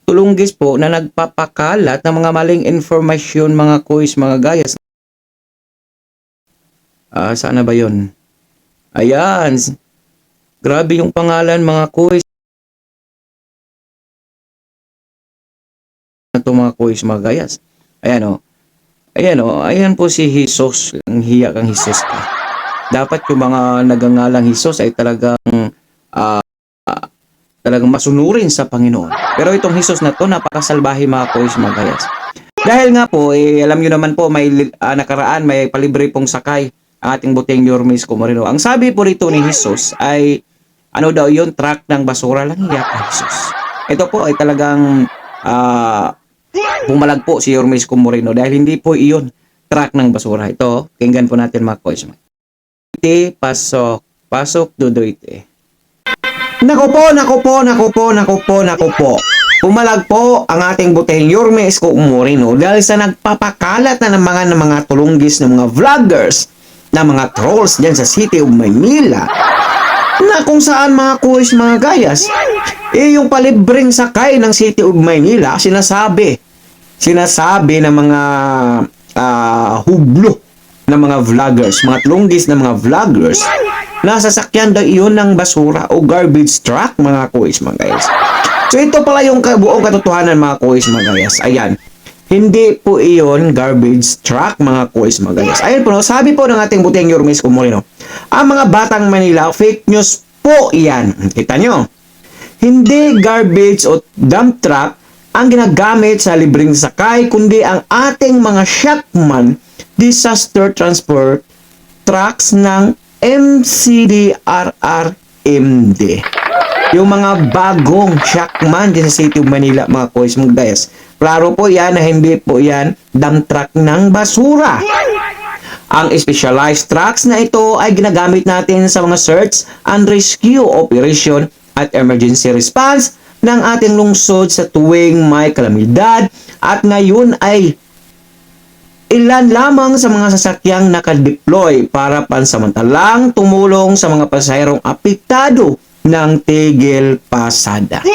tulunggis po na nagpapakalat ng mga maling informasyon, mga kuis, mga gayas. Sana ba yun? Ayan. Grabe yung pangalan, mga kuis. Ito mga kuis, mga gayas. Ayan o. Ayan o. Ayan po si Jesus. Ang hiya kang Jesus ka. Dapat yung mga nagangalang Jesus ay talagang masunurin sa Panginoon. Pero itong Jesus na to, napakasalbahe mga kuis, mga gayas. Dahil nga po, alam nyo naman po, may nakaraan, may palibre pong sakay ang ating buteng Yormes Comarino. Ang sabi po rito ni Jesus ay, ano daw yun, truck ng basura lang, hiya ka Jesus. Ito po ay talagang bumalag po si Yormes Comarino dahil hindi po iyon truck ng basura. Ito, kinggan po natin mga kuis. Pasok, duduite. Nako po. Pumalag po ang ating buteng Yormes Comarino dahil sa nagpapakalat na ng mga tulunggis ng mga vloggers, na mga trolls dyan sa City of Manila, na kung saan mga kuis, mga gayas, yung palibreng sakay ng City of Manila, sinasabi ng mga hublo ng mga vloggers, mga tulunggis ng mga vloggers, na sasakyan daw iyon ng basura o garbage truck, mga kuis, mga gayas. So ito pala yung buong katotohanan, mga kuis, mga gayas. Ayan. Hindi po iyon garbage truck, mga kuis, mga gayas. Ayun po, sabi po ng ating buteng Yormes Comarino, ang mga batang Manila, fake news po yan. Kita nyo? Hindi garbage o dump truck ang ginagamit sa libreng sakay, kundi ang ating mga Shakman disaster transport trucks ng MCDRRMD. Yung mga bagong Shakman din sa City of Manila, mga kuis, mga gayas. Klaro po yan na hindi po yan dump truck ng basura. Ang specialized trucks na ito ay ginagamit natin sa mga search and rescue operation at emergency response ng ating lungsod sa tuwing may kalamidad, at ngayon ay ilan lamang sa mga sasakyang nakadeploy para pansamantalang tumulong sa mga pasaherong apektado ng tigil pasada.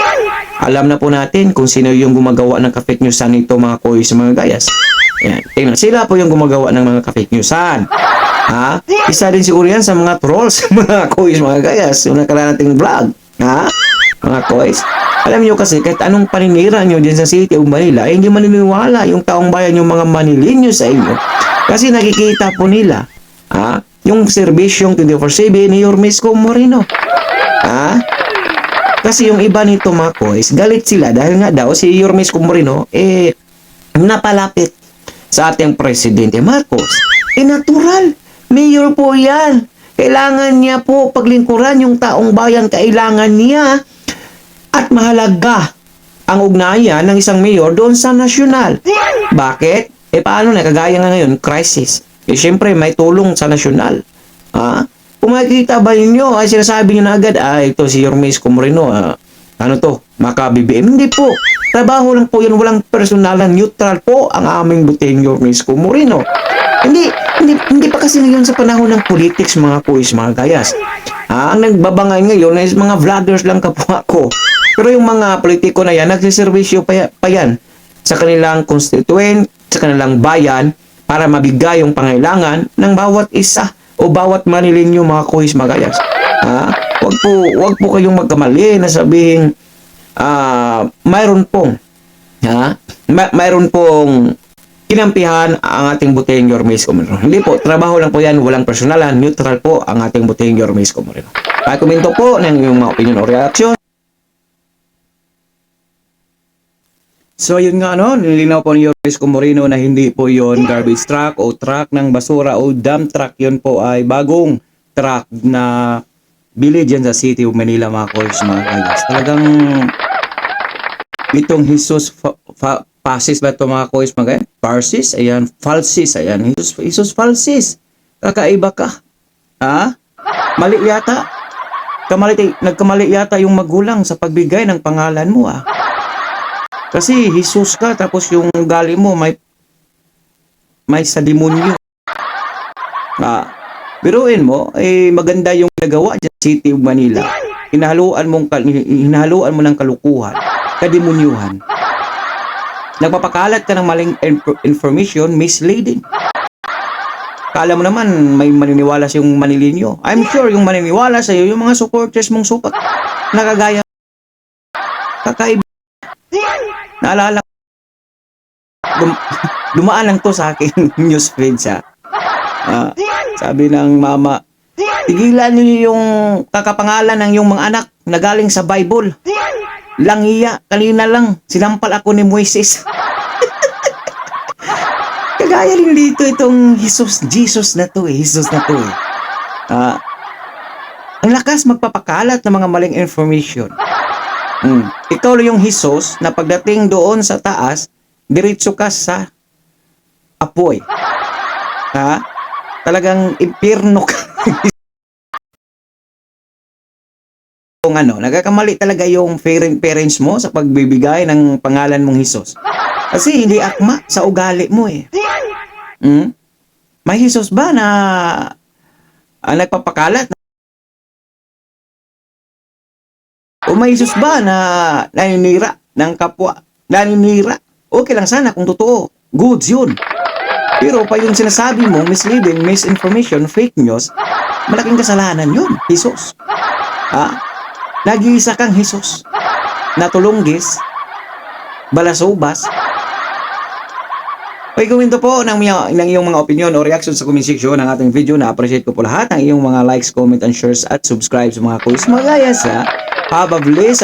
Alam na po natin kung sino yung gumagawa ng ka-fake newsan nito, mga kuis, mga gayas. Ayan, tingnan, sila po yung gumagawa ng mga ka-fake newsan. Isa din siguro yan sa mga trolls, mga kuis, mga gayas, yung nakaraan nating vlog. Mga kuis. Alam nyo kasi, kahit anong paninira nyo dyan sa City of Manila, hindi maniniwala yung taong bayan, yung mga Manilinyo sa inyo. Kasi nakikita po nila, yung serbisyong 24/7 ni Yormes Comarino. Kasi yung iba nito, mga kuis, galit sila dahil nga daw si Yormes Comarino napalapit sa ating Presidente Marcos. Natural, mayor po yan. Kailangan niya po paglingkuran yung taong bayan, kailangan niya, at mahalaga ang ugnayan ng isang mayor doon sa nasyonal. Bakit? Paano na? Kagaya nga ngayon, crisis. Siyempre, may tulong sa nasyonal. Kung makikita ba ninyo, ay sinasabi nyo na agad, ito si Yormes Comarino, maka-BBM. Hindi po. Trabaho lang po yun, walang personalan, neutral po ang aming buteng Yormes Comarino. Hindi pa kasi ngayon sa panahon ng politics, mga kuis, mga gayas. Ang nagbabangay ngayon ay mga vloggers lang kapwa ko. Pero yung mga politiko na yan, nagsiservisyo pa yan sa kanilang constituent, sa kanilang bayan, para mabigay yung pangailangan ng bawat isa o bawat Manilinyo, mga kuis, mga gayas. Wag po kayong magkamali na sabihin mayroon pong kinampihan ang ating buteng Yormes Comarino. Hindi po, trabaho lang po yan, walang personalan, neutral po ang ating buteng Yormes Comarino. Komento po ng inyong mga opinion o reaksyon. So yun nga, nilinaw po ni Yormes Comarino na hindi po yon garbage truck o truck ng basura o dump truck. Yun po ay bagong truck na bili dyan sa City of Manila, mga kuis, mga gayas. Talagang itong Jesus Pasis ba ito, mga kuis, mga gayas? Parsis, ayan, falsis, ayan, Jesus falsis. Kakaiba ka. Mali yata. Nagkamali yata yung magulang sa pagbigay ng pangalan mo, Kasi Jesus ka, tapos yung gali mo may sa demonyo. Biruin mo, maganda yung nagawa dyan sa City of Manila. Hinahaluan mo ng kalukuhan, kademonyuhan. Nagpapakalat ka ng maling information, misleading. Kala mo naman may maniniwala sa yung manilinyo. I'm sure yung maniniwala sa iyo, yung mga supporters mong supat. Nakagaya. Kakaiba. Naalala ko. Dumaan lang to sa akin news feed sa. Sabi ng mama, tigilan niyo yung kakapangalan ng yung mga anak na galing sa Bible. Langiya, kanina lang, sinampal ako ni Moises. Kagaya rin dito itong Jesus na to eh. Jesus na to eh. Ang lakas magpapakalat ng mga maling information. Ikaw yung Jesus na pagdating doon sa taas, diretso ka sa apoy. Talagang impyerno ka. Kung nagkakamali talaga yung parents mo sa pagbibigay ng pangalan mong Jesus. Kasi hindi akma sa ugali mo eh. May Jesus ba na nagpapakalat? O may Jesus ba na naninira ng kapwa? Naninira? Okay lang sana kung totoo. Goods yun. Pero pa yung sinasabi mo, misleading, misinformation, fake news, malaking kasalanan yun, Jesus. Nag-iisa kang Jesus. Natulunggis, balasubas. Okay, komento po ng iyong mga opinion o reaction sa comment section ng ating video. Na-appreciate ko po lahat ng iyong mga likes, comment, and shares at subscribe sa mga quiz. Magaya sa Have a blessed